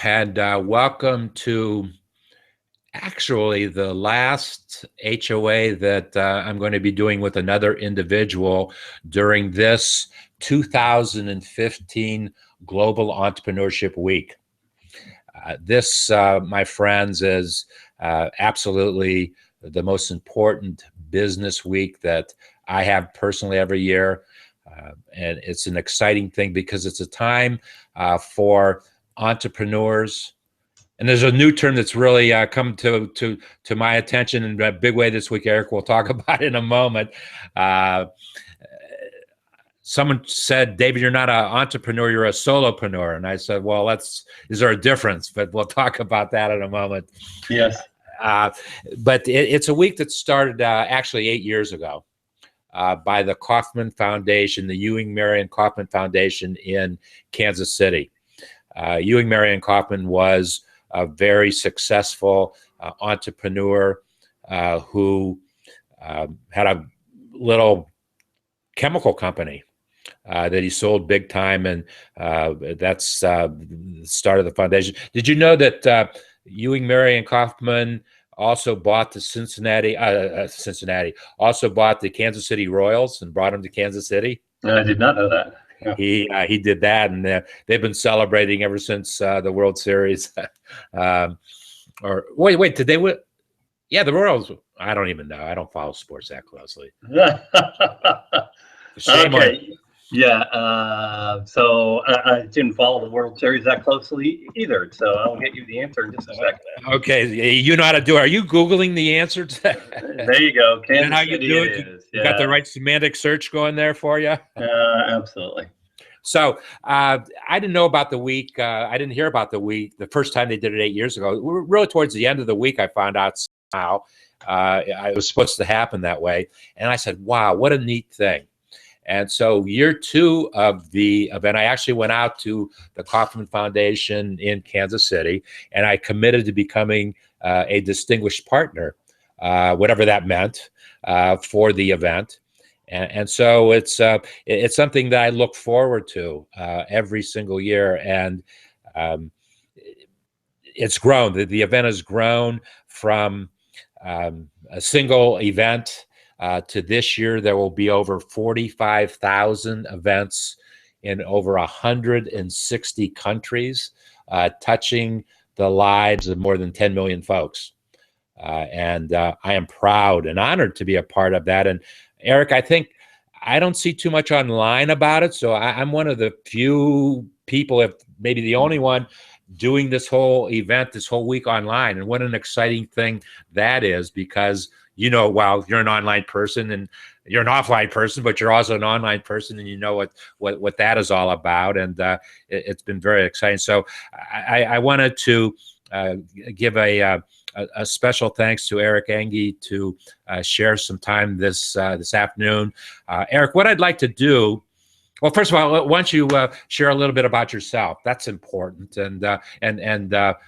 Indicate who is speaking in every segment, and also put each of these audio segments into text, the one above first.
Speaker 1: and welcome to actually the last HOA that I'm going to be doing with another individual during this 2015 Global Entrepreneurship Week. This, my friends, is absolutely the most important business week that I have personally every year. And it's an exciting thing because it's a time for entrepreneurs. And there's a new term that's really come to my attention in a big way this week. Eric, we'll talk about it in a moment. Someone said, David, you're not an entrepreneur, you're a solopreneur. And I said, well, is there a difference? But we'll talk about that in a moment.
Speaker 2: Yes.
Speaker 1: But it's a week that started actually 8 years ago by the Kauffman Foundation, the Ewing, Marion Kauffman Foundation in Kansas City. Ewing, Marion Kauffman was a very successful entrepreneur who had a little chemical company that he sold big time, and that's the start of the foundation. Did you know that Ewing, Marion Kauffman also bought the also bought the Kansas City Royals and brought them to Kansas City?
Speaker 2: I did not know that. Yeah.
Speaker 1: He did that, and they've been celebrating ever since the World Series. Or wait, did they win? Yeah, the Royals. I don't even know. I don't follow sports that closely. Shame
Speaker 2: okay. So I didn't follow the World Series that closely either. So I'll get you the answer in just a second.
Speaker 1: Okay, you know how to do it. Are you Googling the answer to that?
Speaker 2: There you go. Kansas
Speaker 1: how you
Speaker 2: City
Speaker 1: do
Speaker 2: it
Speaker 1: it?
Speaker 2: is.
Speaker 1: You got the right semantic search going there for you?
Speaker 2: Absolutely.
Speaker 1: So I didn't know about the week. I didn't hear about the week the first time they did it 8 years ago. Really towards the end of the week, I found out somehow it was supposed to happen that way. And I said, wow, what a neat thing. And so year two of the event, I actually went out to the Kauffman Foundation in Kansas City, and I committed to becoming a distinguished partner, whatever that meant, for the event. And so it's something that I look forward to every single year, and it's grown. The event has grown from a single event to this year. There will be over 45,000 events in over 160 countries, touching the lives of more than 10 million folks. And I am proud and honored to be a part of that. And Eric, I don't see too much online about it. So I'm one of the few people, if maybe the only one, doing this whole event, this whole week online. And what an exciting thing that is, because, well, you're an online person and you're an offline person, but you're also an online person, and you know what that is all about. And it's been very exciting. So I wanted to give a special thanks to Eric Enge to share some time this afternoon. Eric, what I'd like to do, well, first of all, why don't you share a little bit about yourself? That's important, and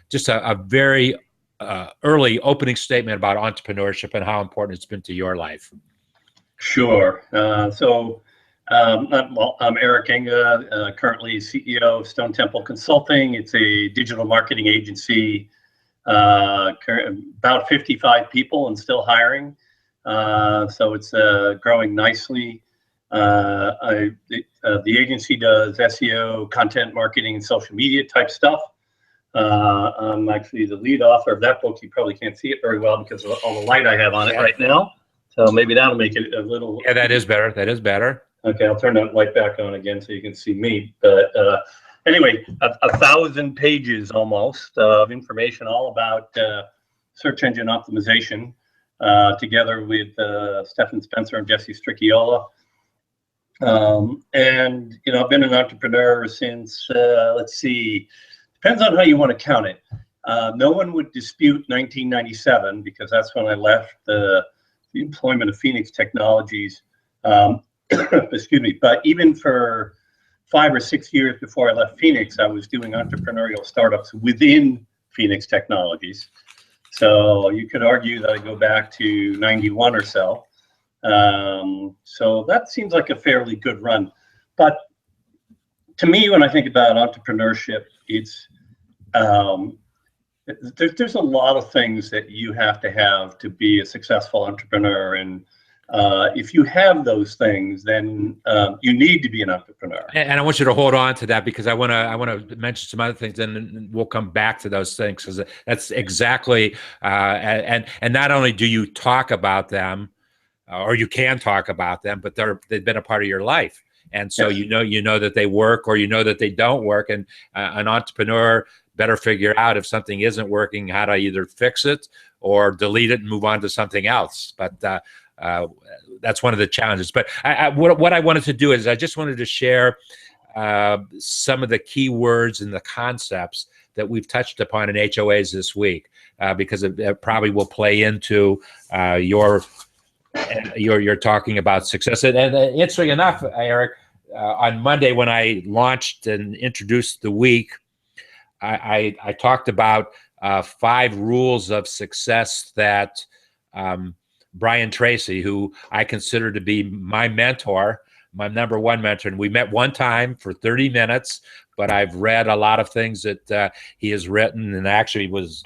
Speaker 1: just a very early opening statement about entrepreneurship and how important it's been to your life.
Speaker 2: Sure. I'm Eric Enge, currently CEO of Stone Temple Consulting. It's a digital marketing agency. About 55 people and still hiring. So it's growing nicely. The agency does SEO, content marketing, and social media type stuff. I'm actually the lead author of that book. You probably can't see it very well because of all the light I have on it right now. So maybe that'll make it a little.
Speaker 1: Yeah, that is better. That is better.
Speaker 2: Okay, I'll turn that light back on again so you can see me. But anyway, 1,000 pages almost of information all about search engine optimization, together with Stephan Spencer and Jesse Stricchiola. And I've been an entrepreneur since let's see, depends on how you want to count it. No one would dispute 1997 because that's when I left the employment of Phoenix Technologies. Excuse me, but even for 5 or 6 years before I left Phoenix, I was doing entrepreneurial startups within Phoenix Technologies. So you could argue that I go back to 91 or so. So that seems like a fairly good run. But to me, when I think about entrepreneurship, it's Um, there's a lot of things that you have to be a successful entrepreneur, and if you have those things, then you need to be an entrepreneur.
Speaker 1: And I want you to hold on to that, because I want to mention some other things, and we'll come back to those things, because that's exactly and not only do you talk about them, or you can talk about them, but they've been a part of your life. And so,
Speaker 2: Yes.
Speaker 1: you know that they work, or you know that they don't work. And an entrepreneur better figure out if something isn't working, how to either fix it or delete it and move on to something else. But that's one of the challenges. But what I wanted to do is I just wanted to share some of the key words and the concepts that we've touched upon in HOAs this week, because it probably will play into you're talking about success. And interesting enough, Eric, on Monday when I launched and introduced the week, I talked about 5 rules of success that Brian Tracy, who I consider to be my mentor, my number one mentor, and we met one time for 30 minutes, but I've read a lot of things that he has written, and actually was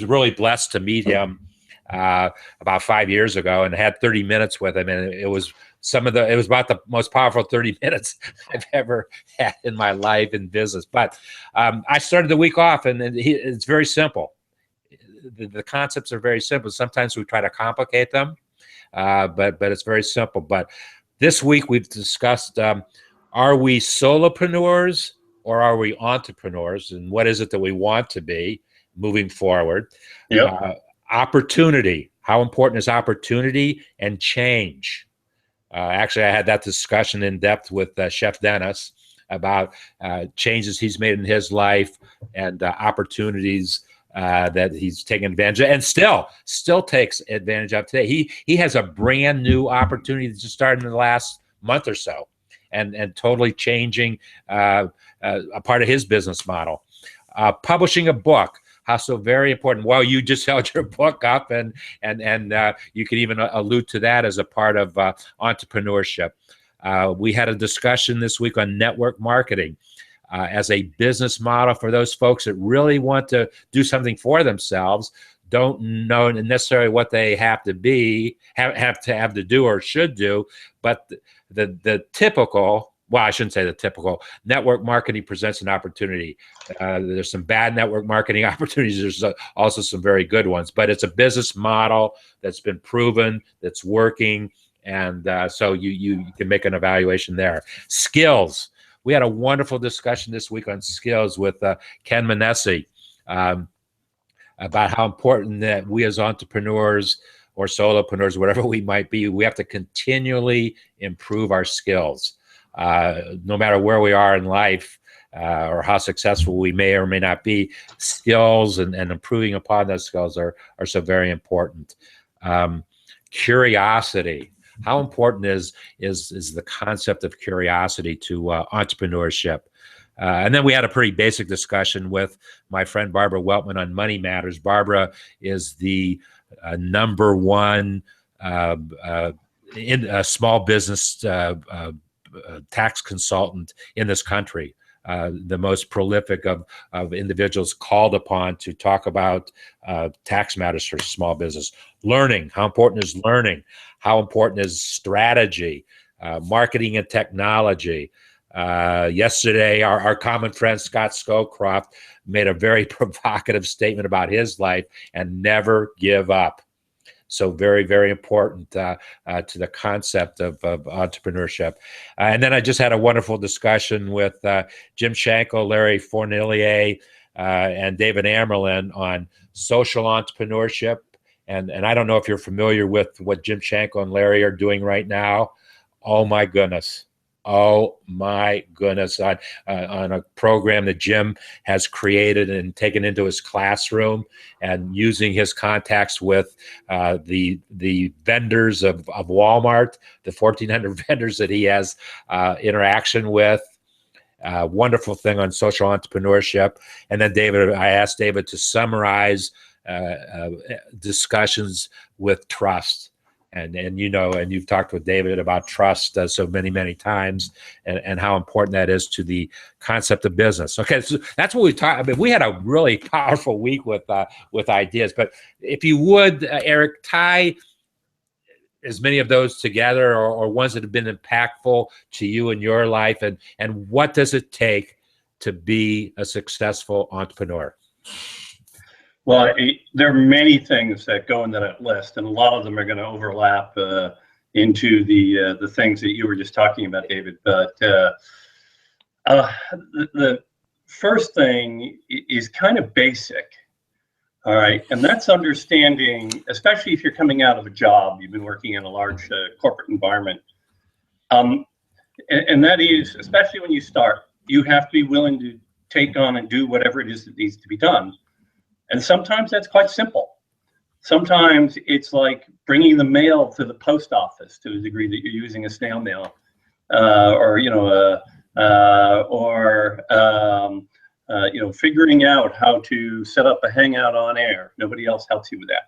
Speaker 1: really blessed to meet him about 5 years ago, and had 30 minutes with him, and it was about the most powerful 30 minutes I've ever had in my life in business. But I started the week off, and it's very simple. The concepts are very simple. Sometimes we try to complicate them, but it's very simple. But this week we've discussed, are we solopreneurs or are we entrepreneurs, and what is it that we want to be moving forward?
Speaker 2: Yep.
Speaker 1: Opportunity. How important is opportunity and change? Actually, I had that discussion in depth with Chef Dennis about changes he's made in his life, and opportunities that he's taken advantage of, and still takes advantage of today. He has a brand new opportunity that just started in the last month or so, and totally changing a part of his business model. Publishing a book. How so very important. Well, you just held your book up, and you could even allude to that as a part of entrepreneurship. We had a discussion this week on network marketing as a business model for those folks that really want to do something for themselves, don't know necessarily what they have to do or should do, but the typical. Well, I shouldn't say the typical. Network marketing presents an opportunity. There's some bad network marketing opportunities. There's also some very good ones. But it's a business model that's been proven, that's working, and so you can make an evaluation there. Skills. We had a wonderful discussion this week on skills with Ken Manesi about how important that we as entrepreneurs or solopreneurs, whatever we might be, we have to continually improve our skills. No matter where we are in life or how successful we may or may not be, skills and improving upon those skills are so very important. Curiosity. How important is the concept of curiosity to entrepreneurship? And then we had a pretty basic discussion with my friend Barbara Weltman on Money Matters. Barbara is the number one in a small business tax consultant in this country, the most prolific of individuals called upon to talk about tax matters for small business. Learning. How important is learning? How important is strategy, marketing and technology? Yesterday, our common friend Scott Scowcroft made a very provocative statement about his life, and never give up. So very, very important to the concept of entrepreneurship. And then I just had a wonderful discussion with Jim Shanko, Larry Fournier, and David Amerlin on social entrepreneurship. And I don't know if you're familiar with what Jim Shanko and Larry are doing right now. Oh my goodness. Oh my goodness. On a program that Jim has created and taken into his classroom, and using his contacts with the vendors of Walmart, the 1,400 vendors that he has interaction with. Wonderful thing on social entrepreneurship. And then I asked David to summarize discussions with trust. And you know, and you've talked with David about trust so many times, and how important that is to the concept of business. Okay, so that's what we talked. I mean, we had a really powerful week with ideas. But if you would, Eric, tie as many of those together, or ones that have been impactful to you in your life, and what does it take to be a successful entrepreneur?
Speaker 2: Well, there are many things that go into that list, and a lot of them are going to overlap into the things that you were just talking about, David. But the first thing is kind of basic, all right, and that's understanding, especially if you're coming out of a job, you've been working in a large corporate environment, and that is, especially when you start, you have to be willing to take on and do whatever it is that needs to be done. And sometimes that's quite simple. Sometimes it's like bringing the mail to the post office to the degree that you're using a snail mail, or figuring out how to set up a hangout on air. Nobody else helps you with that.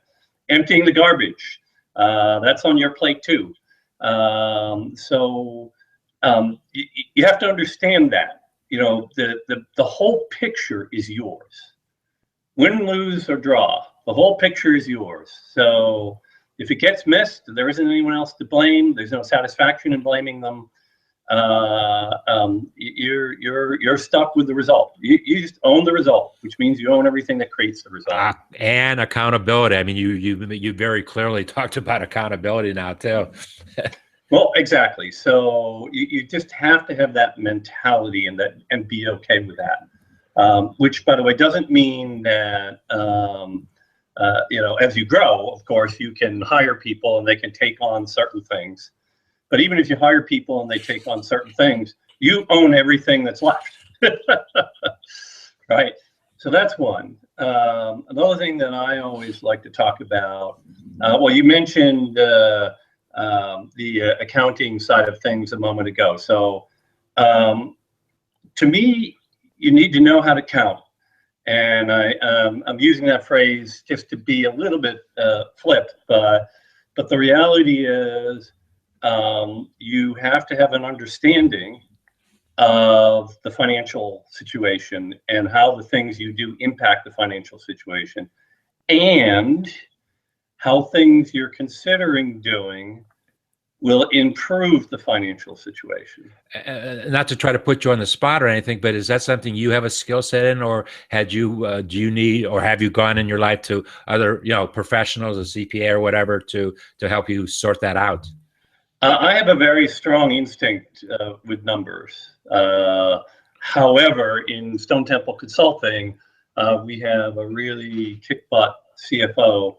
Speaker 2: Emptying the garbage, that's on your plate too. You have to understand that, the whole picture is yours. Win, lose, or draw, the whole picture is yours. So if it gets missed, there isn't anyone else to blame. There's no satisfaction in blaming them. You're stuck with the result. You just own the result, which means you own everything that creates the result.
Speaker 1: And accountability. I mean, you very clearly talked about accountability now too.
Speaker 2: Well, exactly. So you just have to have that mentality and be okay with that. Which, by the way, doesn't mean that, as you grow, of course, you can hire people and they can take on certain things. But even if you hire people and they take on certain things, you own everything that's left. Right? So that's one. Another thing that I always like to talk about, you mentioned the accounting side of things a moment ago. So to me, you need to know how to count. And I'm using that phrase just to be a little bit flip, but the reality is you have to have an understanding of the financial situation and how the things you do impact the financial situation, and how things you're considering doing will improve the financial situation.
Speaker 1: Not to try to put you on the spot or anything, but is that something you have a skill set in, or do you need, or have you gone in your life to other, professionals, a CPA or whatever, to help you sort that out?
Speaker 2: I have a very strong instinct with numbers. However, in Stone Temple Consulting, we have a really kick-butt CFO,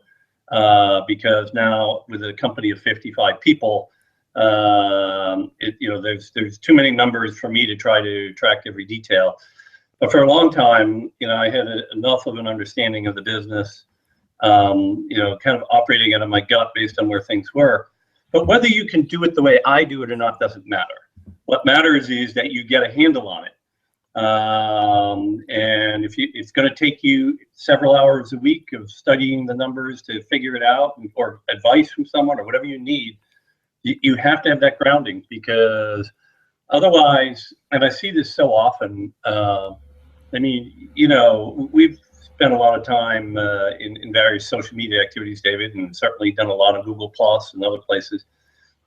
Speaker 2: because now with a company of 55 people, there's too many numbers for me to try to track every detail. But for a long time, I had enough of an understanding of the business, kind of operating out of my gut based on where things were. But whether you can do it the way I do it or not doesn't matter. What matters is that you get a handle on it. And it's going to take you several hours a week of studying the numbers to figure it out, or advice from someone, or whatever you need, you have to have that grounding, because otherwise, and I see this so often, we've spent a lot of time in various social media activities, David, and certainly done a lot of Google Plus and other places.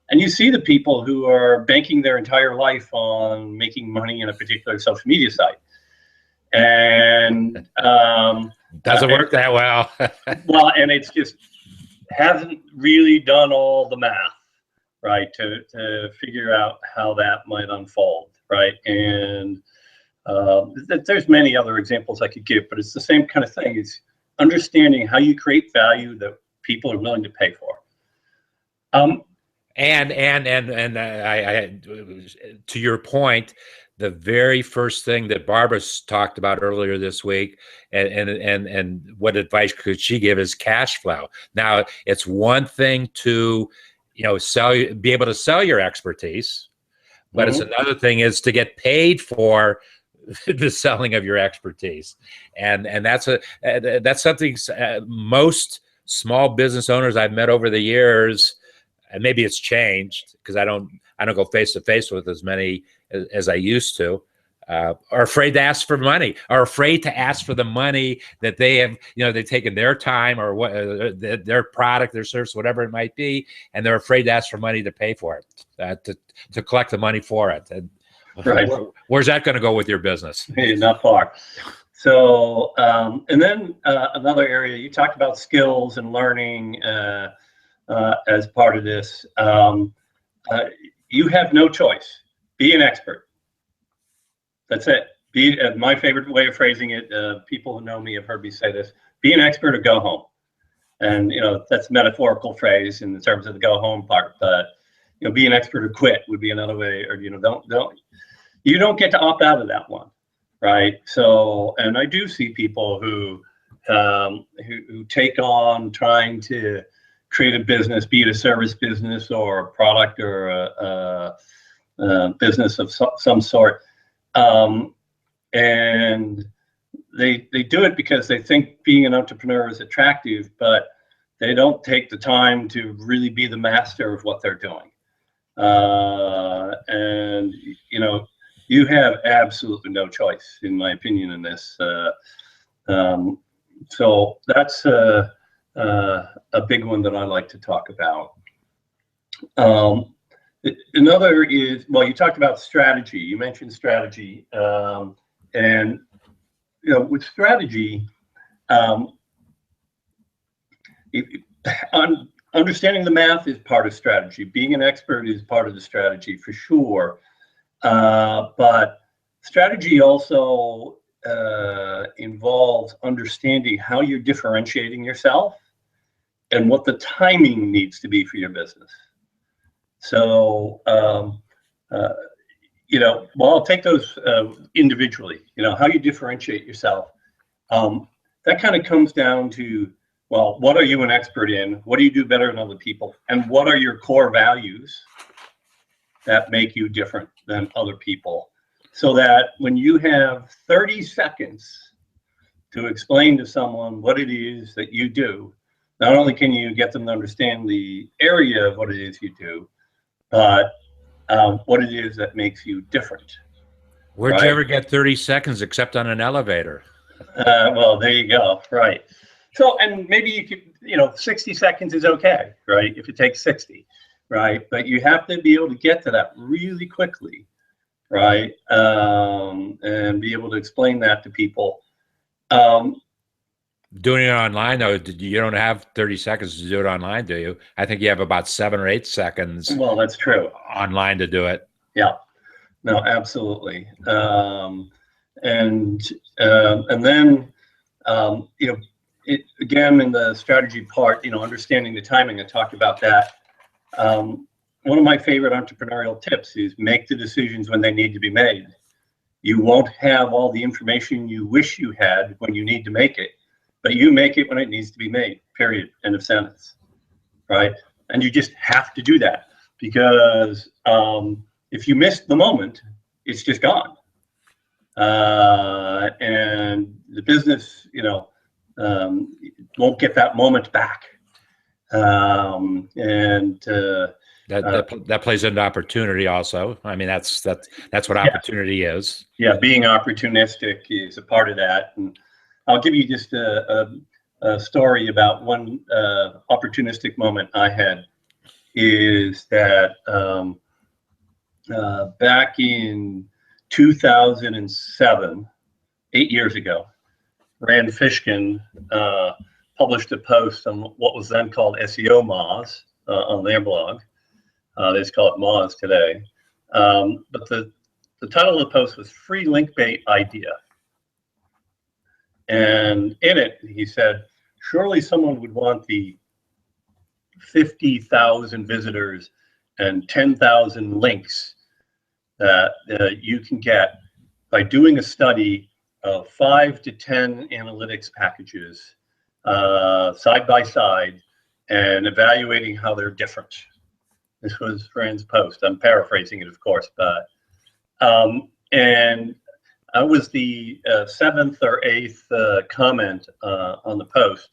Speaker 2: And you see the people who are banking their entire life on making money in a particular social media site. And
Speaker 1: doesn't work that well.
Speaker 2: Well, and it's just hasn't really done all the math, right, to figure out how that might unfold, right? And there's many other examples I could give, but it's the same kind of thing. It's understanding how you create value that people are willing to pay for.
Speaker 1: And I, to your point, the very first thing that Barbara talked about earlier this week, and what advice could she give, is cash flow. Now, it's one thing to, be able to sell your expertise, but it's another thing is to get paid for the selling of your expertise, and that's something most small business owners I've met over the years and maybe it's changed because I don't go face to face with as many as I used to, are afraid to ask for money, are afraid to ask for the money that they have, they've taken their time or what, their product, their service, whatever it might be, and they're afraid to ask for money to pay for it, to collect the money for it. And
Speaker 2: right.
Speaker 1: Where's that going to go with your business?
Speaker 2: Hey, not far. So, and then another area, you talked about skills and learning as part of this. You have no choice. Be an expert. That's it. My favorite way of phrasing it, people who know me have heard me say this: be an expert or go home. And that's a metaphorical phrase in terms of the go home part. But be an expert or quit would be another way. Or you don't get to opt out of that one, right? So, and I do see people who take on trying to create a business, be it a service business or a product or a business of some sort. And they do it because they think being an entrepreneur is attractive, but they don't take the time to really be the master of what they're doing. And you have absolutely no choice, in my opinion, in this. So that's a big one that I like to talk about. Another is, well, you talked about strategy. You mentioned strategy, and with strategy, understanding the math is part of strategy. Being an expert is part of the strategy for sure, but strategy also involves understanding how you're differentiating yourself and what the timing needs to be for your business. So, well, I'll take those individually. How you differentiate yourself. That kind of comes down to, well, what are you an expert in? What do you do better than other people? And what are your core values that make you different than other people? So that when you have 30 seconds to explain to someone what it is that you do, not only can you get them to understand the area of what it is you do, but what it is that makes you different.
Speaker 1: Where'd you ever get 30 seconds except on an elevator?
Speaker 2: Well, there you go. Right. So, and maybe you could, 60 seconds is okay, right? If it takes 60, right? But you have to be able to get to that really quickly, right? And be able to explain that to people.
Speaker 1: Doing it online, though, you don't have 30 seconds to do it online, do you? I think you have about 7 or 8 seconds.
Speaker 2: Well, that's true.
Speaker 1: Online to do it.
Speaker 2: Yeah. No, absolutely. And then, again, in the strategy part, understanding the timing, I talked about that. One of my favorite entrepreneurial tips is make the decisions when they need to be made. You won't have all the information you wish you had when you need to make it, but you make it when it needs to be made, period, end of sentence, right? And you just have to do that because if you miss the moment, it's just gone. And the business, won't get that moment back.
Speaker 1: That plays into opportunity also. I mean, that's what opportunity is.
Speaker 2: Yeah, being opportunistic is a part of that. And I'll give you just a story about one opportunistic moment I had. Is that back in 2007, 8 years ago, Rand Fishkin published a post on what was then called SEO Moz on their blog. They just call it Moz today. But the title of the post was Free Link Bait Idea. And in it, he said, surely someone would want the 50,000 visitors and 10,000 links that you can get by doing a study of 5 to 10 analytics packages side by side and evaluating how they're different. This was Rand's post. I'm paraphrasing it, of course, but and I was the 7th or 8th comment on the post.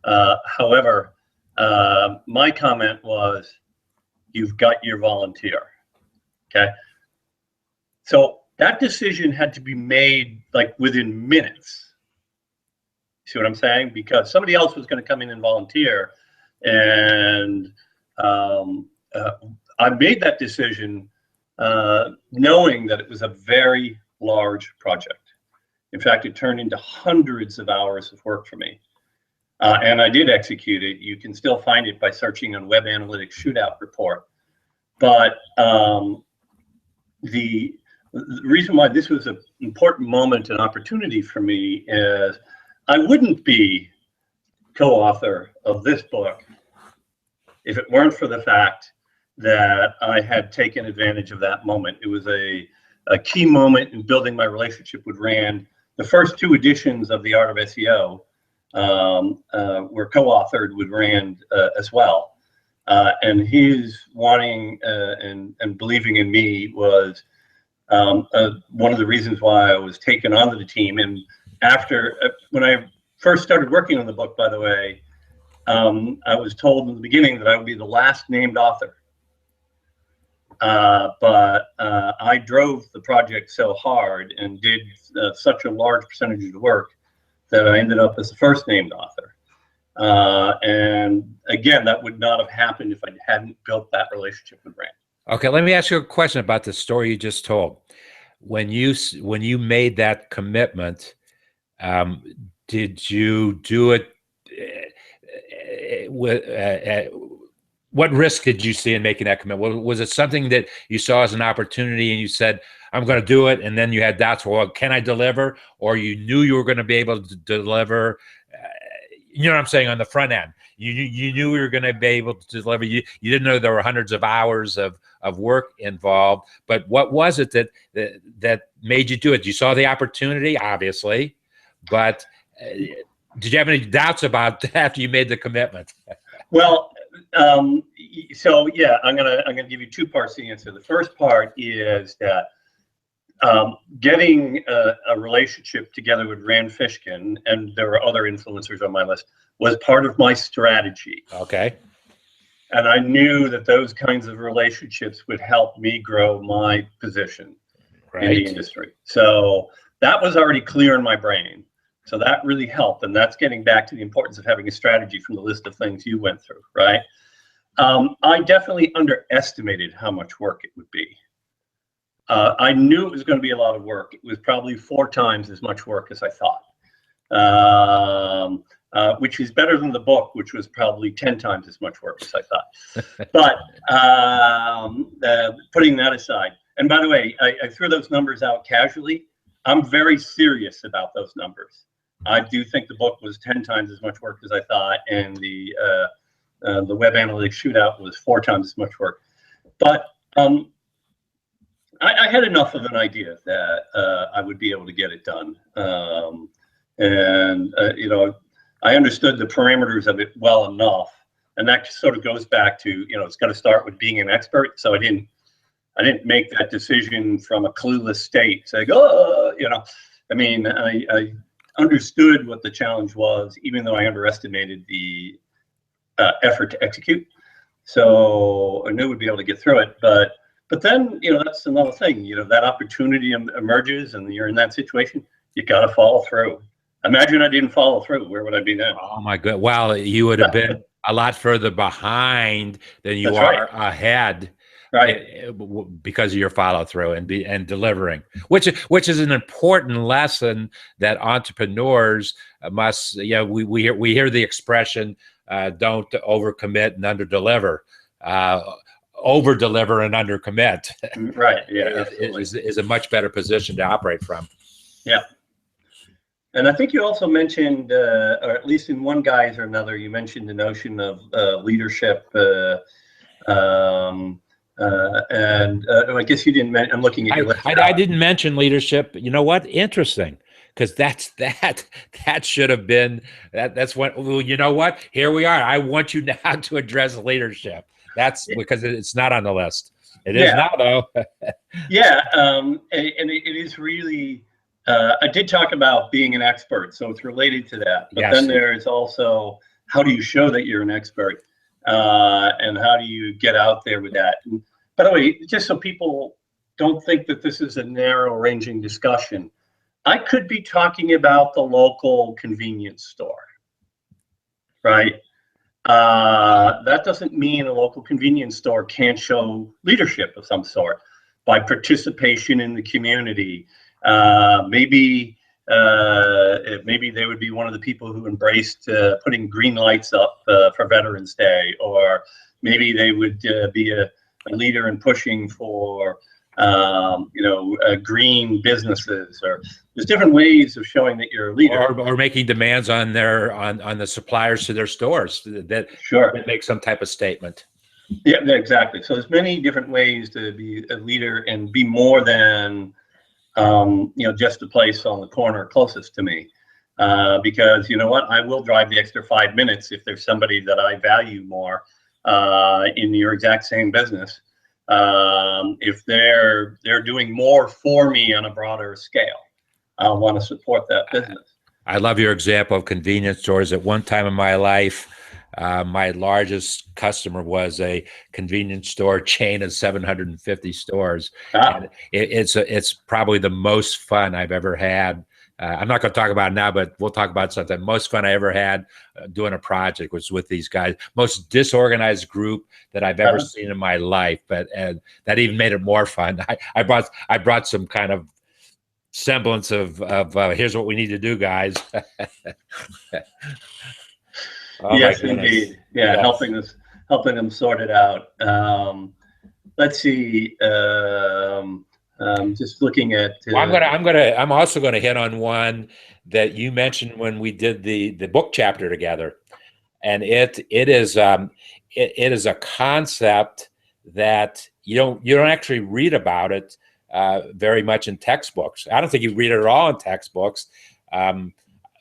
Speaker 2: However, my comment was, you've got your volunteer. Okay. So that decision had to be made like within minutes. See what I'm saying? Because somebody else was going to come in and volunteer. And I made that decision knowing that it was a very large project. In fact, it turned into hundreds of hours of work for me. And I did execute it. You can still find it by searching on Web Analytics Shootout Report. But the reason why this was an important moment and opportunity for me is I wouldn't be co-author of this book if it weren't for the fact that I had taken advantage of that moment. It was a key moment in building my relationship with Rand. The first two editions of The Art of SEO were co-authored with Rand as well. And his wanting and believing in me was one of the reasons why I was taken onto the team. And after, when I first started working on the book, by the way, I was told in the beginning that I would be the last named author. But I drove the project so hard and did such a large percentage of the work that I ended up as the first named author. And again, that would not have happened if I hadn't built that relationship with Rand.
Speaker 1: Okay, let me ask you a question about the story you just told. When you made that commitment, did you do it with what risk did you see in making that commitment? Was it something that you saw as an opportunity and you said, I'm going to do it, and then you had doubts, well, can I deliver? Or you knew you were going to be able to deliver? You know what I'm saying, on the front end. You knew you were going to be able to deliver. You didn't know there were hundreds of hours of work involved. But what was it that made you do it? You saw the opportunity, obviously, but did you have any doubts about that after you made the commitment?
Speaker 2: Well, so yeah, I'm gonna give you two parts to the answer. The first part is that getting a relationship together with Rand Fishkin, and there were other influencers on my list, was part of my strategy.
Speaker 1: Okay.
Speaker 2: And I knew that those kinds of relationships would help me grow my position in the industry. So that was already clear in my brain. So that really helped. And that's getting back to the importance of having a strategy from the list of things you went through, right? I definitely underestimated how much work it would be. I knew it was going to be a lot of work. It was probably 4 times as much work as I thought, which is better than the book, which was probably 10 times as much work as I thought. But putting that aside, and by the way, I threw those numbers out casually. I'm very serious about those numbers. I do think the book was 10 times as much work as I thought, and the Web Analytics Shootout was 4 times as much work. But I had enough of an idea that I would be able to get it done. You know, I understood the parameters of it well enough. And that sort of goes back to, you know, it's got to start with being an expert. So I didn't make that decision from a clueless state saying, oh, you know, I mean, I understood what the challenge was, even though I underestimated the effort to execute. So I knew we'd be able to get through it. But then, you know, that's another thing, you know, that opportunity emerges and you're in that situation, you got to follow through. Imagine I didn't follow through. Where would I be now?
Speaker 1: Oh my God. Well, you would have been a lot further behind than you
Speaker 2: That's
Speaker 1: are
Speaker 2: right.
Speaker 1: Ahead.
Speaker 2: Right.
Speaker 1: Because of your follow through and delivering, which is an important lesson that entrepreneurs must. Yeah, we hear the expression, "Don't overcommit and underdeliver." Over-deliver and undercommit.
Speaker 2: Right. Yeah.
Speaker 1: is a much better position to operate from.
Speaker 2: Yeah. And I think you also mentioned, or at least in one guise or another, you mentioned the notion of leadership. I guess you didn't. I'm looking at your list.
Speaker 1: I didn't mention leadership. You know what? Interesting, because that should have been that's what. Well, you know what? Here we are. I want you now to address leadership. That's because it's not on the list. It is now, though.
Speaker 2: Yeah, and it is really. I did talk about being an expert, so it's related to that. But then there is also how do you show that you're an expert? and how do you get out there with that? And by the way, just so people don't think that this is a narrow-ranging discussion, I could be talking about the local convenience store, right? That doesn't mean a local convenience store can't show leadership of some sort by participation in the community. Maybe they would be one of the people who embraced putting green lights up for Veterans Day, or maybe they would be a leader in pushing for green businesses, or there's different ways of showing that you're a leader,
Speaker 1: or making demands on the suppliers to their stores that make some type of statement.
Speaker 2: Yeah, exactly. So there's many different ways to be a leader and be more than just the place on the corner closest to me, because you know what, I will drive the extra 5 minutes if there's somebody that I value more in your exact same business. If they're doing more for me on a broader scale, I'll want to support that business.
Speaker 1: I love your example of convenience stores. At one time in my life, my largest customer was a convenience store chain of 750 stores. And it's probably the most fun I've ever had. I'm not going to talk about it now, but we'll talk about something. Most fun I ever had doing a project was with these guys. Most disorganized group that I've ever seen in my life, but that even made it more fun. I brought some kind of semblance of here's what we need to do, guys.
Speaker 2: Yes, indeed. Yeah, yes. helping them sort it out. Let's see. Just looking at.
Speaker 1: I'm also gonna hit on one that you mentioned when we did the book chapter together, and it is a concept that you don't actually read about it very much in textbooks. I don't think you read it at all in textbooks.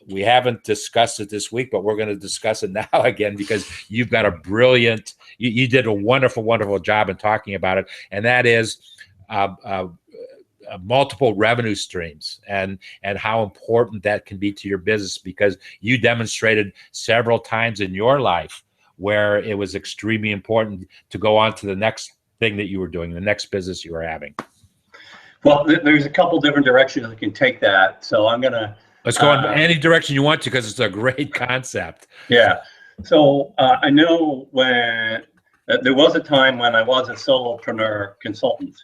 Speaker 1: We haven't discussed it this week, but we're going to discuss it now again, because you've got a brilliant, you did a wonderful, wonderful job in talking about it. And that is multiple revenue streams and how important that can be to your business, because you demonstrated several times in your life where it was extremely important to go on to the next thing that you were doing, the next business you were having.
Speaker 2: Well, there's a couple different directions I can take that. So I'm going to,
Speaker 1: let's go in any direction you want to, because it's a great concept.
Speaker 2: Yeah. So I know when there was a time when I was a solopreneur consultant.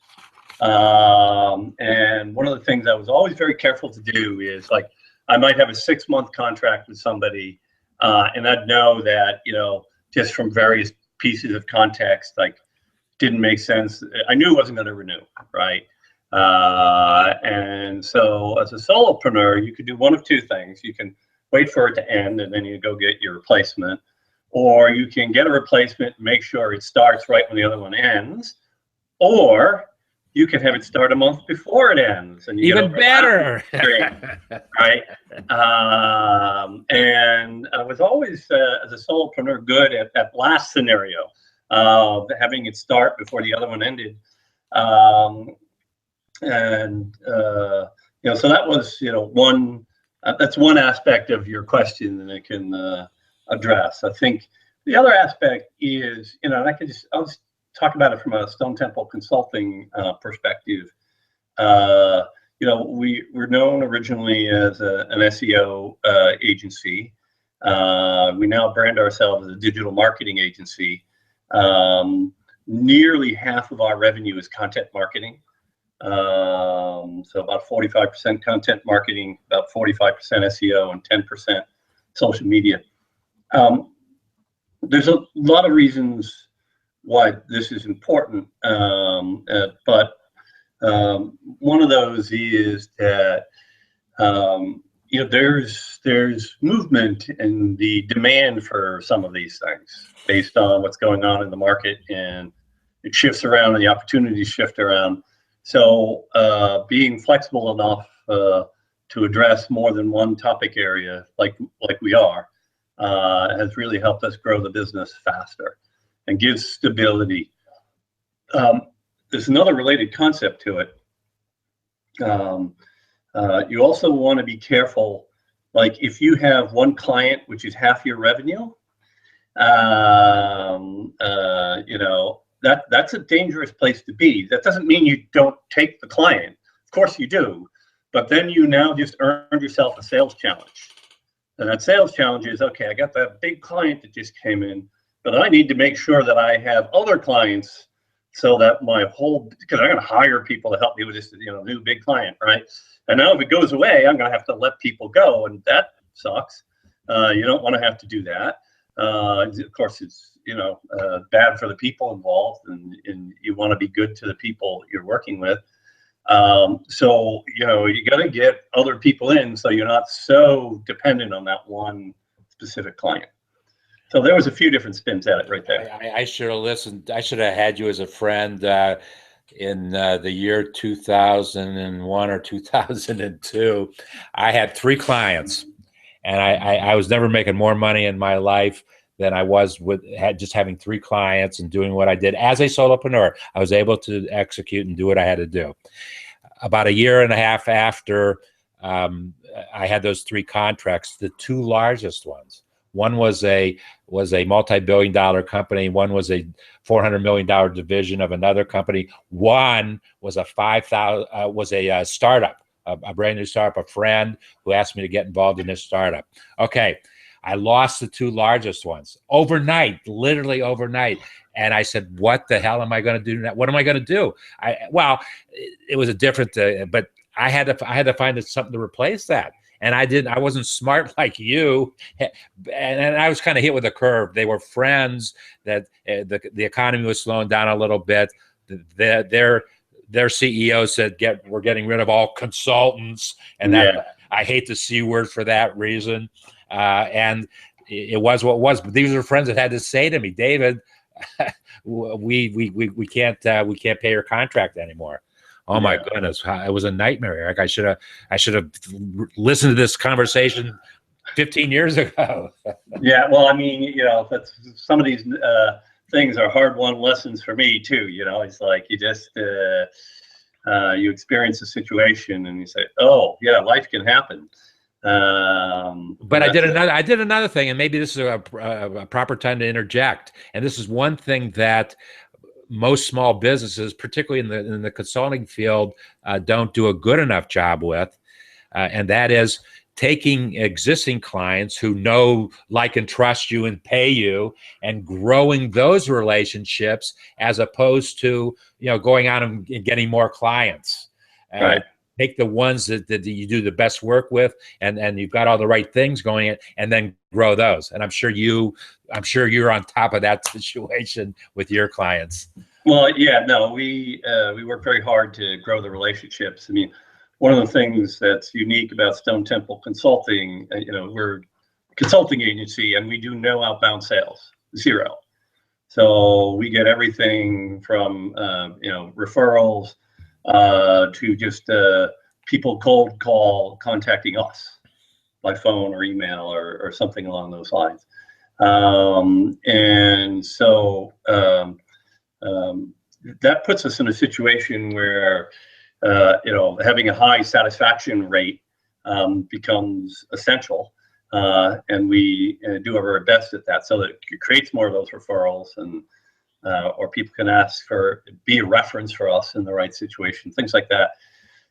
Speaker 2: And one of the things I was always very careful to do is, like, I might have a 6-month contract with somebody, and I'd know that, just from various pieces of context, like, didn't make sense. I knew it wasn't going to renew, right? And so as a solopreneur, you could do one of two things. You can wait for it to end and then you go get your replacement, or you can get a replacement and make sure it starts right when the other one ends, or you can have it start a month before it ends. And you
Speaker 1: even better.
Speaker 2: Right? And I was always, as a solopreneur, good at that last scenario, having it start before the other one ended. So that was, one, that's one aspect of your question that I can address. I think the other aspect is, and I'll just talk about it from a Stone Temple Consulting perspective. We're known originally as an SEO agency. We now brand ourselves as a digital marketing agency. Nearly half of our revenue is content marketing. So about 45% content marketing, about 45% SEO, and 10% social media. There's a lot of reasons why this is important, but one of those is that there's movement in the demand for some of these things based on what's going on in the market, and it shifts around and the opportunities shift around. So being flexible enough to address more than one topic area like we are has really helped us grow the business faster and gives stability. There's another related concept to it. You also want to be careful, like if you have one client which is half your revenue, You know, that's a dangerous place to be. That doesn't mean you don't take the client. Of course you do, but then you now just earned yourself a sales challenge. And that sales challenge is, okay, I got that big client that just came in, but I need to make sure that I have other clients so that my whole, because I'm going to hire people to help me with this, you know, new big client, right? And now if it goes away, I'm going to have to let people go, and that sucks. You don't want to have to do that. Of course, it's, you know, bad for the people involved, and you want to be good to the people you're working with. So, you know, you got to get other people in so you're not so dependent on that one specific client. So there was a few different spins at it right there.
Speaker 1: I should have listened. I should have had you as a friend in the year 2001 or 2002. I had 3 clients, and I was never making more money in my life than I was with just having 3 clients and doing what I did as a solopreneur. I was able to execute and do what I had to do. About a year and a half after I had those 3 contracts, the 2 largest ones, one was a multi-billion-dollar company. One was a $400 million division of another company. One was a startup, a brand new startup, a friend who asked me to get involved in this startup. Okay, I lost the 2 largest ones overnight, literally overnight. And I said, what the hell am I going to do now? What am I going to do? Well, it was a different, but I had to find something to replace that. And I wasn't smart like you. And I was kind of hit with a curve. They were friends that the economy was slowing down a little bit. Their CEO said, we're getting rid of all consultants. And that, I hate the C word for that reason. And it was what it was. But these are friends that had to say to me, David, we can't pay your contract anymore. Oh my goodness, it was a nightmare, Eric. I should have listened to this conversation 15 years ago.
Speaker 2: Yeah, well, I mean, you know, some of these things are hard-won lessons for me too. You know, it's like you just you experience a situation and you say, oh yeah, life can happen.
Speaker 1: But I did another thing, and maybe this is a proper time to interject. And this is one thing that most small businesses, particularly in the consulting field, don't do a good enough job with, and that is taking existing clients who know, like, and trust you and pay you, and growing those relationships as opposed to, you know, going out and getting more clients.
Speaker 2: Right.
Speaker 1: Take the ones that you do the best work with, and you've got all the right things going, and then grow those. And I'm sure you're on top of that situation with your clients.
Speaker 2: Well, yeah, no, we work very hard to grow the relationships. I mean, one of the things that's unique about Stone Temple Consulting, you know, we're a consulting agency and we do no outbound sales, 0. So we get everything from you know, referrals to just people cold call contacting us by phone or email or something along those lines. And so that puts us in a situation where you know, having a high satisfaction rate becomes essential, and we do our very best at that, so that it creates more of those referrals, and or people can be a reference for us in the right situation, things like that.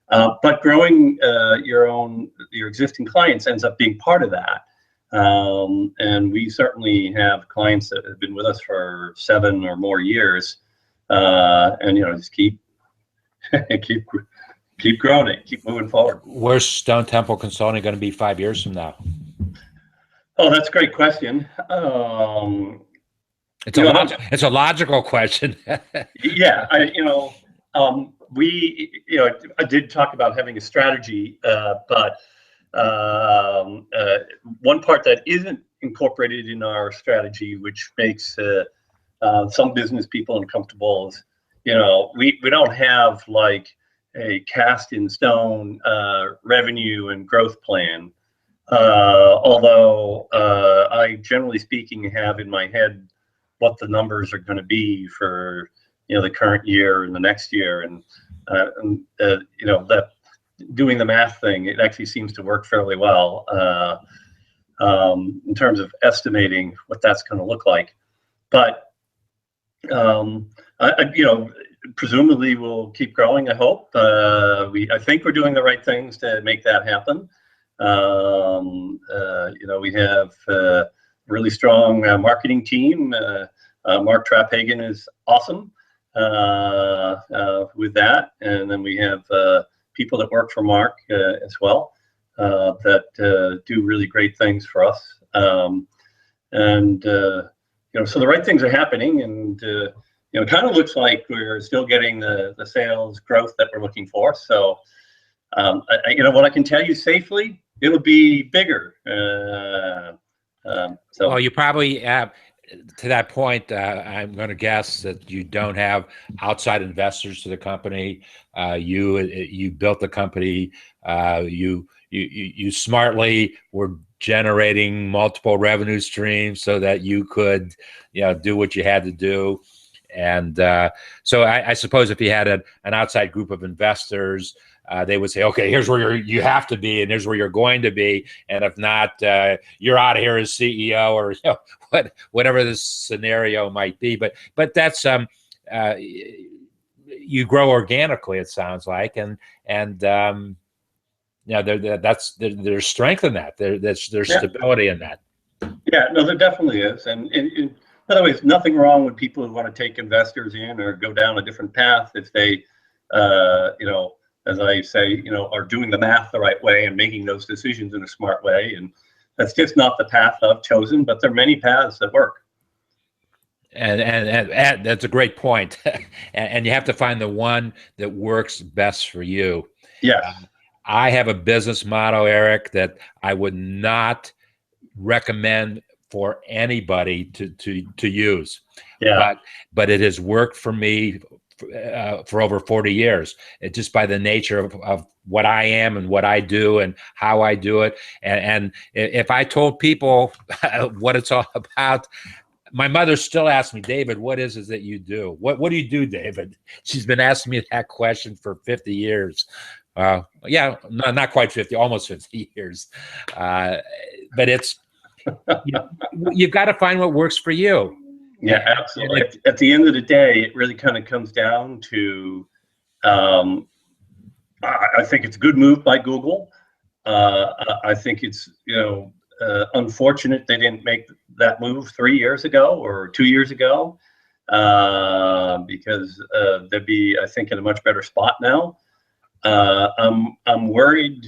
Speaker 2: But growing your existing clients ends up being part of that. And we certainly have clients that have been with us for 7 or more years, and you know, just keep growing it, keep moving forward.
Speaker 1: Where's Stone Temple Consulting going to be 5 years from now?
Speaker 2: Oh, that's a great question.
Speaker 1: It's a logical question.
Speaker 2: Yeah, I did talk about having a strategy, but one part that isn't incorporated in our strategy, which makes some business people uncomfortable, is, you know, we don't have like a cast in stone revenue and growth plan. Although I, generally speaking, have in my head what the numbers are going to be for, you know, the current year and the next year, and you know, that doing the math thing, it actually seems to work fairly well. in terms of estimating what that's going to look like. But presumably we'll keep growing. I hope. I think we're doing the right things to make that happen. We have a really strong marketing team. Mark Trapphagen is awesome with that, and then we have people that work for Mark as well that do really great things for us. So the right things are happening, and it kind of looks like we're still getting the sales growth that we're looking for. So, what I can tell you safely, it'll be bigger.
Speaker 1: Well, you probably have, to that point, I'm going to guess that you don't have outside investors to the company. You built the company. You smartly were generating multiple revenue streams so that you could, do what you had to do. And so I suppose if you had an outside group of investors, they would say, okay, here's where you have to be, and here's where you're going to be. And if not, you're out of here as CEO, or whatever the scenario might be. But that's you grow organically, it sounds like, and there's strength in that. There's stability in that.
Speaker 2: Yeah, no, there definitely is. And by the way, there's nothing wrong with people who want to take investors in or go down a different path if they, as I say, are doing the math the right way and making those decisions in a smart way. And that's just not the path I've chosen, but there are many paths that work.
Speaker 1: And that's a great point. and you have to find the one that works best for you.
Speaker 2: Yes.
Speaker 1: I have a business motto, Eric, that I would not recommend for anybody to use.
Speaker 2: Yeah.
Speaker 1: But it has worked for me for over 40 years. It just by the nature of what I am and what I do and how I do it. And if I told people what it's all about, my mother still asks me, David, what is it that you do? What do you do, David? She's been asking me that question for 50 years. No, not quite 50, almost 50 years. But it's, you've got to find what works for you.
Speaker 2: Yeah, absolutely. At the end of the day, it really kind of comes down to, I think it's a good move by Google. I think it's, unfortunate they didn't make that move 3 years ago or 2 years ago, because they'd be, I think, in a much better spot now. I'm worried,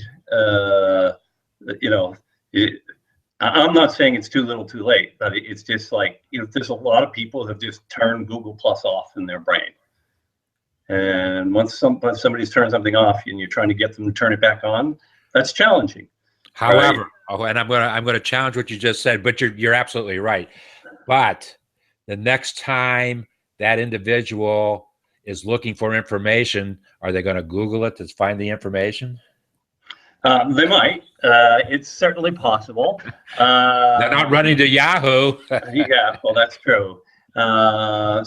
Speaker 2: I'm not saying it's too little too late, but it's just like, there's a lot of people who have just turned Google Plus off in their brain. And once somebody's turned something off and you're trying to get them to turn it back on, that's challenging.
Speaker 1: However, right? And I'm going to challenge what you just said, but you're absolutely right. But the next time that individual is looking for information, are they going to Google it to find the information?
Speaker 2: They might. It's certainly possible.
Speaker 1: They're not running to Yahoo.
Speaker 2: Yeah, well, that's true. I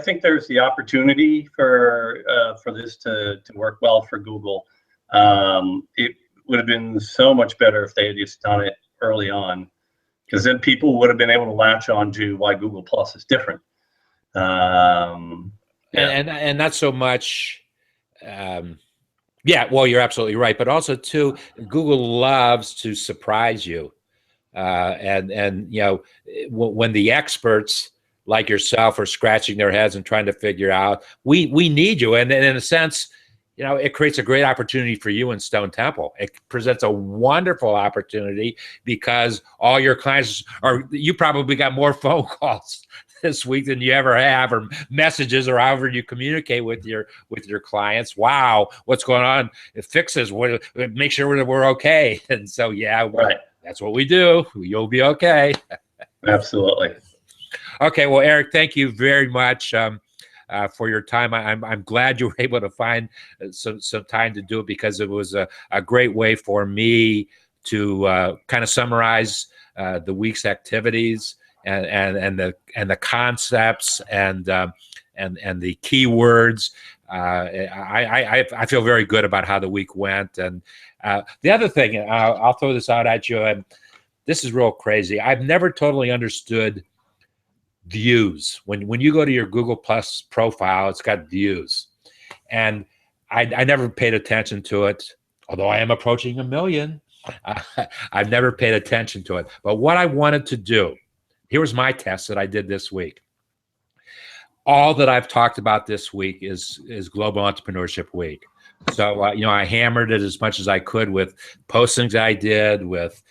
Speaker 2: think there's the opportunity for this to work well for Google. It would have been so much better if they had just done it early on, because then people would have been able to latch on to why Google Plus is different.
Speaker 1: And not so much. Well, you're absolutely right. But also, too, Google loves to surprise you. When the experts like yourself are scratching their heads and trying to figure out, we need you. And in a sense, it creates a great opportunity for you in Stone Temple. It presents a wonderful opportunity because all your clients you probably got more phone calls this week than you ever have, or messages, or however you communicate with your clients. Wow, what's going on? It fixes. Make sure we're okay. And so, right. That's what we do. You'll be okay.
Speaker 2: Absolutely.
Speaker 1: Okay. Well, Eric, thank you very much for your time. I'm glad you were able to find some time to do it, because it was a great way for me to kind of summarize the week's activities and the concepts and the keywords I feel very good about how the week went. And the other thing, I'll throw this out at you. And this is real crazy. I've never totally understood views. When you go to your Google Plus profile, it's got views, and I never paid attention to it. Although I am approaching 1 million, I've never paid attention to it. But what I wanted to do, here was my test that I did this week. All that I've talked about this week is Global Entrepreneurship Week. So I hammered it as much as I could with postings I did with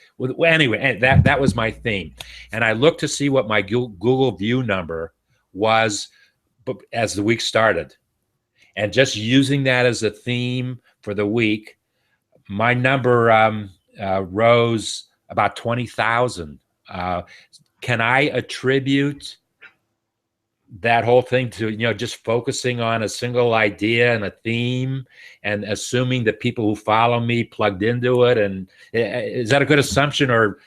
Speaker 1: anyway, and that was my theme. And I looked to see what my Google view number was as the week started, and just using that as a theme for the week, my number rose about 20,000. Can I attribute that whole thing to just focusing on a single idea and a theme, and assuming that people who follow me plugged into it? And is that a good assumption or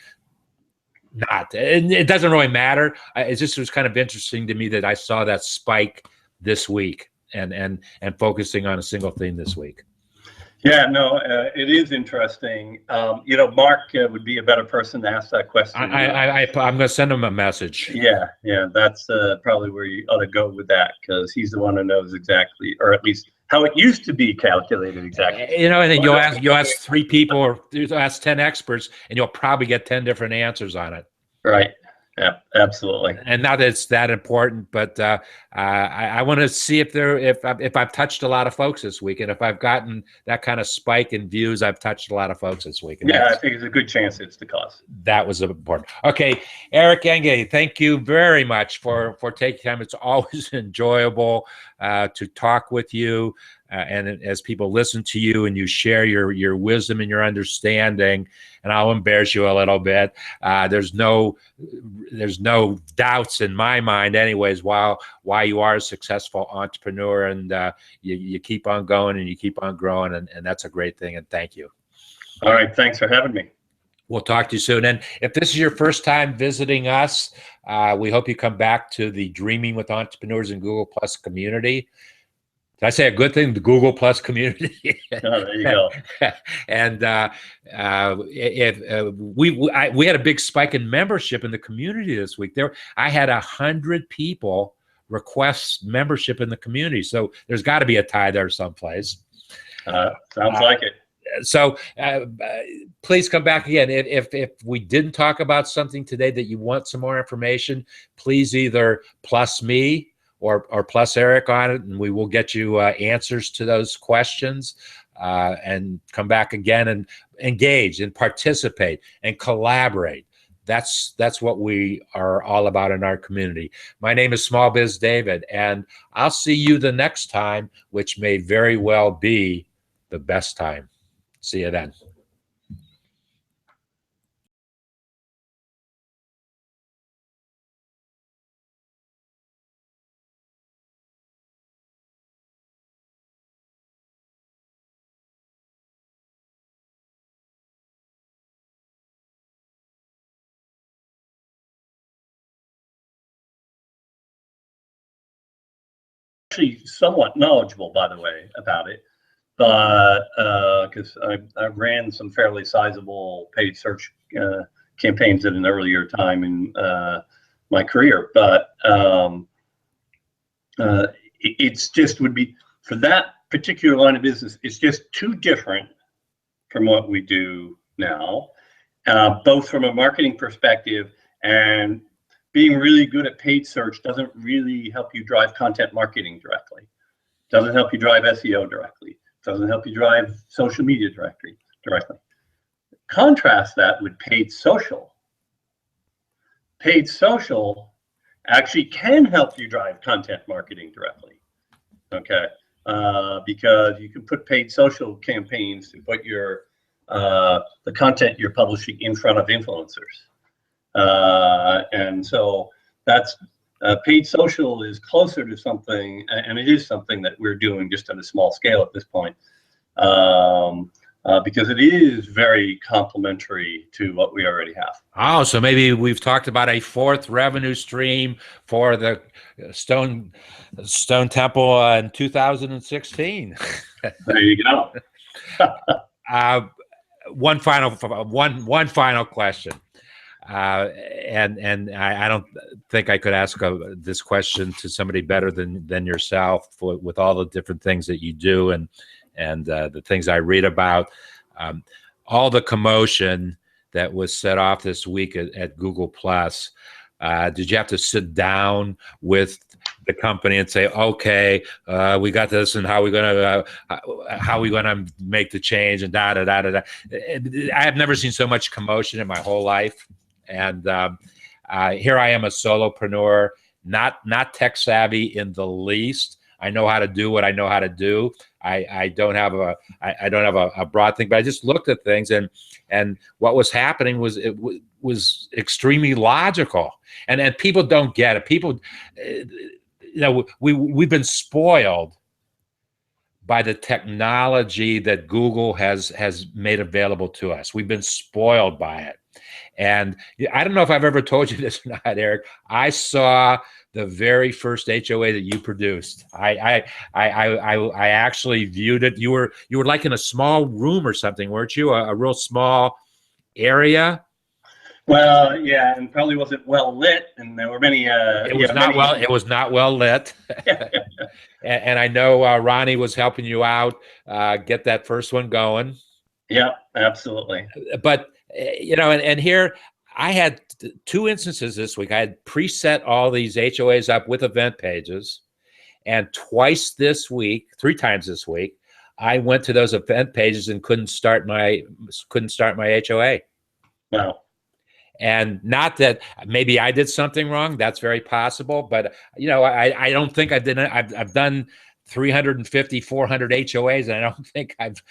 Speaker 1: not? It doesn't really matter. It just was kind of interesting to me that I saw that spike this week, and focusing on a single theme this week.
Speaker 2: Yeah, no, it is interesting. Mark would be a better person to ask that question.
Speaker 1: I'm going to send him a message.
Speaker 2: Yeah, that's probably where you ought to go with that, because he's the one who knows exactly, or at least how it used to be calculated exactly.
Speaker 1: And then you'll ask 3 people, or you'll ask 10 experts, and you'll probably get 10 different answers on it.
Speaker 2: Right. Yeah, absolutely.
Speaker 1: And not that it's that important, but I want to see if I've touched a lot of folks this week, and if I've gotten that kind of spike in views, I've touched a lot of folks this week. And
Speaker 2: yeah, I think it's a good chance it's the cause.
Speaker 1: That was important. Okay, Eric Enge, thank you very much for taking time. It's always enjoyable to talk with you, and as people listen to you and you share your wisdom and your understanding. And I'll embarrass you a little bit. There's no doubts in my mind, anyways, why you are a successful entrepreneur, and you keep on going and you keep on growing, and that's a great thing. And thank you.
Speaker 2: All right, thanks for having me.
Speaker 1: We'll talk to you soon. And if this is your first time visiting us, we hope you come back to the Dreaming with Entrepreneurs in Google Plus community. Did I say a good thing? The Google Plus community.
Speaker 2: Oh, there you go.
Speaker 1: And we had a big spike in membership in the community this week. I had 100 people request membership in the community. So there's got to be a tie there someplace.
Speaker 2: Sounds like it.
Speaker 1: So please come back again. If we didn't talk about something today that you want some more information, please either plus me or plus Eric on it, and we will get you answers to those questions, and come back again and engage and participate and collaborate. That's what we are all about in our community. My name is Small Biz David, and I'll see you the next time, which may very well be the best time. See you then.
Speaker 2: Actually somewhat knowledgeable, by the way, about it, but because I ran some fairly sizable paid search campaigns at an earlier time in my career, but it's just would be, for that particular line of business, it's just too different from what we do now, both from a marketing perspective, and being really good at paid search doesn't really help you drive content marketing directly. Doesn't help you drive SEO directly. Doesn't help you drive social media directly. Contrast that with paid social. Paid social actually can help you drive content marketing directly. Okay, because you can put paid social campaigns to put your the content you're publishing in front of influencers. And so that's paid social is closer to something, and it is something that we're doing just on a small scale at this point. because it is very complementary to what we already have.
Speaker 1: Oh, so maybe we've talked about a fourth revenue stream for the Stone Temple in 2016.
Speaker 2: There you go.
Speaker 1: One final question, and I don't think I could ask this question to somebody better than yourself, with all the different things that you do and the things I read about, all the commotion that was set off this week at Google Plus. Did you have to sit down with the company and say, okay, we got this, and how are we gonna make the change, and da da da da da? I have never seen so much commotion in my whole life, and here I am, a solopreneur, not tech savvy in the least. I know how to do what I know how to do. I don't have a broad thing, but I just looked at things, and what was happening was extremely logical, and people don't get it. People, we've been spoiled by the technology that Google has made available to us. We've been spoiled by it. And I don't know if I've ever told you this or not, Eric. I saw the very first HOA that you produced. I actually viewed it. You were like in a small room or something, weren't you? A real small area.
Speaker 2: Well, yeah, and probably wasn't well lit, and there were many.
Speaker 1: It was not well lit. And I know Ronnie was helping you out get that first one going.
Speaker 2: Yeah, absolutely.
Speaker 1: But and here I had two instances this week. I had preset all these HOAs up with event pages, and three times this week, I went to those event pages and couldn't start my HOA.
Speaker 2: Wow.
Speaker 1: And not that maybe I did something wrong. That's very possible. But, I don't think I did. I've done 350, 400 HOAs, and I don't think I've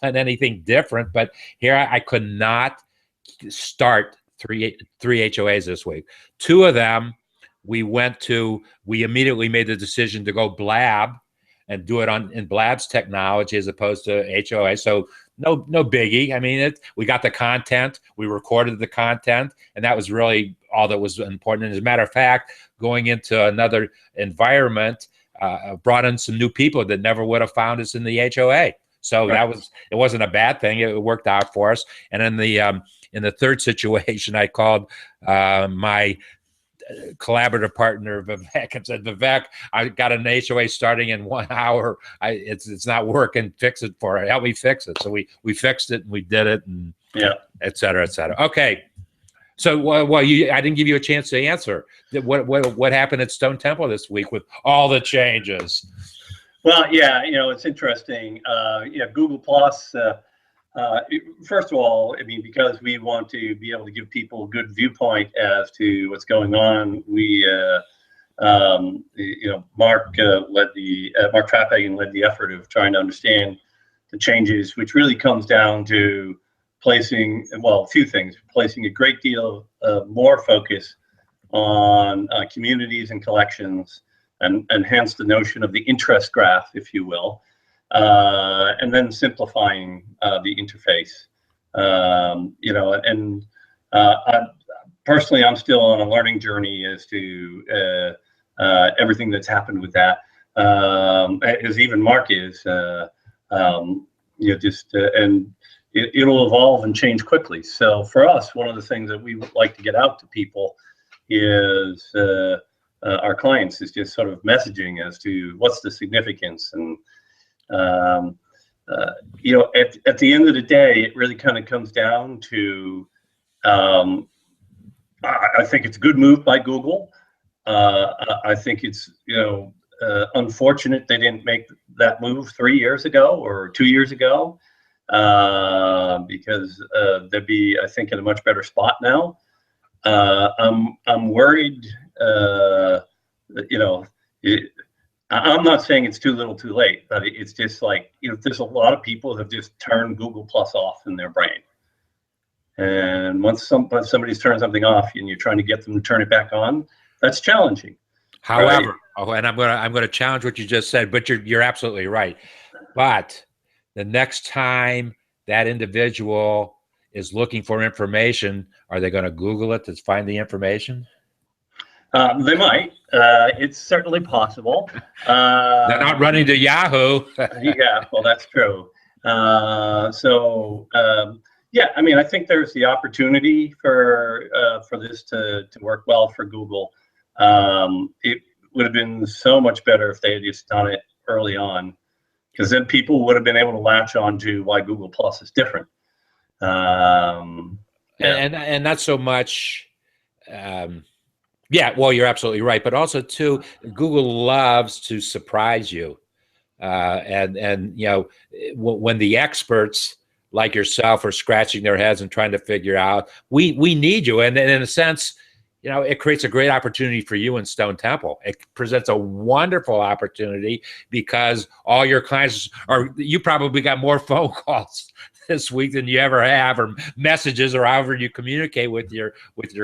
Speaker 1: done anything different. But here I could not start three HOAs this week. Two of them, we immediately made the decision to go Blab and do it in Blab's technology as opposed to HOA. So no biggie. I mean, we got the content, we recorded the content, and that was really all that was important. And as a matter of fact, going into another environment, brought in some new people that never would have found us in the HOA. So right. It wasn't a bad thing. It worked out for us. And in the third situation, I called my collaborative partner Vivek and said, Vivek, I got an HOA starting in 1 hour. It's not working. Fix it for it. Help me fix it. So we fixed it, and we did it, and et cetera, et cetera. Okay. So I didn't give you a chance to answer. What happened at Stone Temple this week with all the changes?
Speaker 2: Well, yeah, it's interesting. Google Plus. First of all, I mean, because we want to be able to give people a good viewpoint as to what's going on, we, Mark Traphagen led the effort of trying to understand the changes, which really comes down to placing a great deal more focus on communities and collections, and hence the notion of the interest graph, if you will. And then simplifying the interface, personally, I'm still on a learning journey as to everything that's happened with that, as even Mark is, and it'll evolve and change quickly. So for us, one of the things that we would like to get out to people is our clients is just sort of messaging as to what's the significance. And at the end of the day, it really kind of comes down to, I think it's a good move by Google. I think it's, unfortunate they didn't make that move 3 years ago or 2 years ago, because they'd be, I think, in a much better spot now. I'm worried, I'm not saying it's too little too late, but it's just like, there's a lot of people that have just turned Google Plus off in their brain. And once somebody's turned something off and you're trying to get them to turn it back on, that's challenging.
Speaker 1: However, and I'm going to challenge what you just said, but you're absolutely right. But the next time that individual is looking for information, are they going to Google it to find the information?
Speaker 2: They might. It's certainly possible.
Speaker 1: They're not running to Yahoo.
Speaker 2: Yeah, well, that's true. Yeah, I mean, I think there's the opportunity for this to work well for Google. It would have been so much better if they had just done it early on, because then people would have been able to latch on to why Google Plus is different. Yeah.
Speaker 1: And not so much. Yeah, well, you're absolutely right. But also, too, Google loves to surprise you. And you know, when the experts like yourself are scratching their heads and trying to figure out, we need you. And in a sense, you know, it creates a great opportunity for you in Stone Temple. It presents a wonderful opportunity because all your clients you probably got more phone calls this week than you ever have, or messages, or however you communicate with your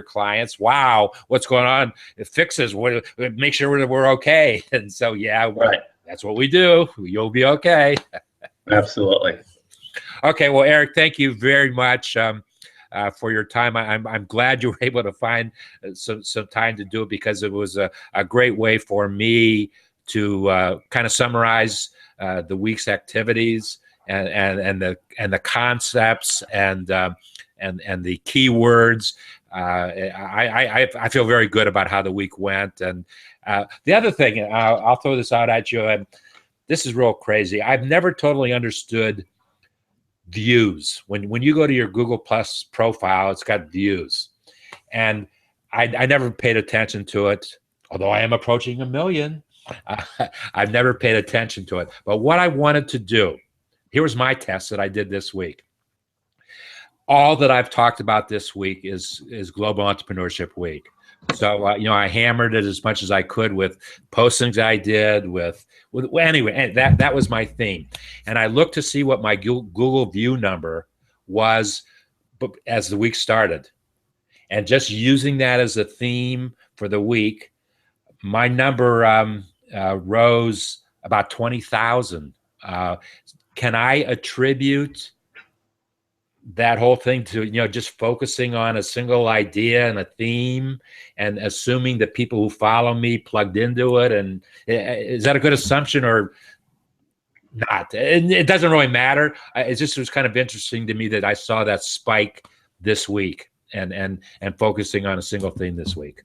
Speaker 1: clients. Wow, what's going on? It fixes. Make sure we're okay. And so, yeah,
Speaker 2: right.
Speaker 1: That's what we do. You'll be okay.
Speaker 2: Absolutely.
Speaker 1: Okay. Well, Eric, thank you very much for your time. I'm glad you were able to find some time to do it, because it was a great way for me to kind of summarize the week's activities and the concepts and the keywords. I feel very good about how the week went. And the other thing, I'll throw this out at you, and this is real crazy. I've never totally understood views. When you go to your Google Plus profile, it's got views, and I never paid attention to it, although I am approaching 1 million. I've never paid attention to it. But what I wanted to do, here was my test that I did this week. All that I've talked about this week is Global Entrepreneurship Week. So, you know, I hammered it as much as I could with postings I did anyway, that was my theme. And I looked to see what my Google view number was as the week started. And just using that as a theme for the week, my number rose about 20,000. Can I attribute that whole thing to, you know, just focusing on a single idea and a theme and assuming that people who follow me plugged into it? And is that a good assumption or not? And it doesn't really matter. It was kind of interesting to me that I saw that spike this week and focusing on a single theme this week.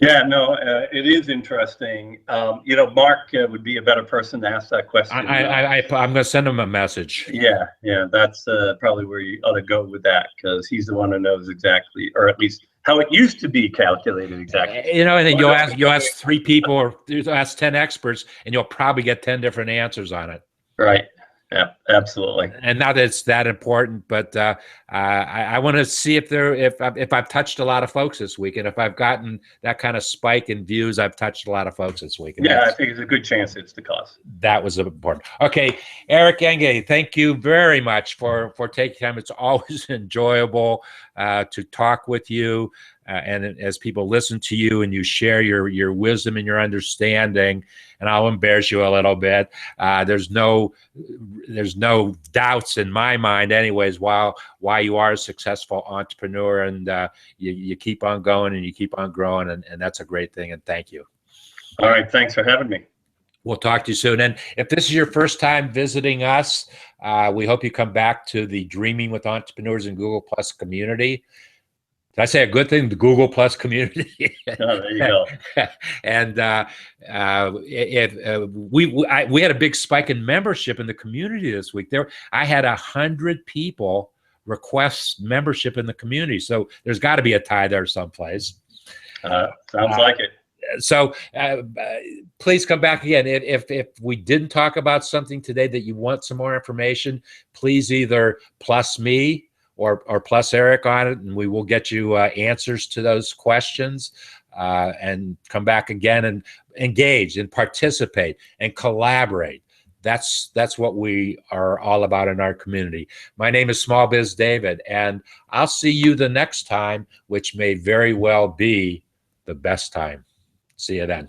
Speaker 2: Yeah, no, it is interesting. You know, Mark would be a better person to ask that question.
Speaker 1: I'm going to send him a message.
Speaker 2: Yeah, that's probably where you ought to go with that, because he's the one who knows exactly, or at least how it used to be calculated exactly.
Speaker 1: You know, and then you'll ask 3 people, or you'll ask 10 experts, and you'll probably get 10 different answers on it.
Speaker 2: Right. Yeah, absolutely.
Speaker 1: And not that it's that important, but I want to see if I've touched a lot of folks this week, and if I've gotten that kind of spike in views, I've touched a lot of folks this week. And
Speaker 2: yeah, I think it's a good chance it's the cause.
Speaker 1: That was important. Okay, Eric Enge, thank you very much for taking time. It's always enjoyable to talk with you. And as people listen to you and you share your wisdom and your understanding, and I'll embarrass you a little bit, there's no doubts in my mind anyways why you are a successful entrepreneur, and you keep on going and you keep on growing, and that's a great thing, and thank you.
Speaker 2: All right, thanks for having me.
Speaker 1: We'll talk to you soon. And if this is your first time visiting us, we hope you come back to the Dreaming with Entrepreneurs in Google Plus community. Did I say a good thing? The Google Plus community.
Speaker 2: Oh, there you go.
Speaker 1: And we had a big spike in membership in the community this week. I had 100 people request membership in the community. So there's got to be a tie there someplace.
Speaker 2: Sounds like it.
Speaker 1: So please come back again. If we didn't talk about something today that you want some more information, please either plus me or plus Eric on it, and we will get you answers to those questions, and come back again and engage and participate and collaborate. That's what we are all about in our community. My name is Small Biz David, and I'll see you the next time, which may very well be the best time. See you then.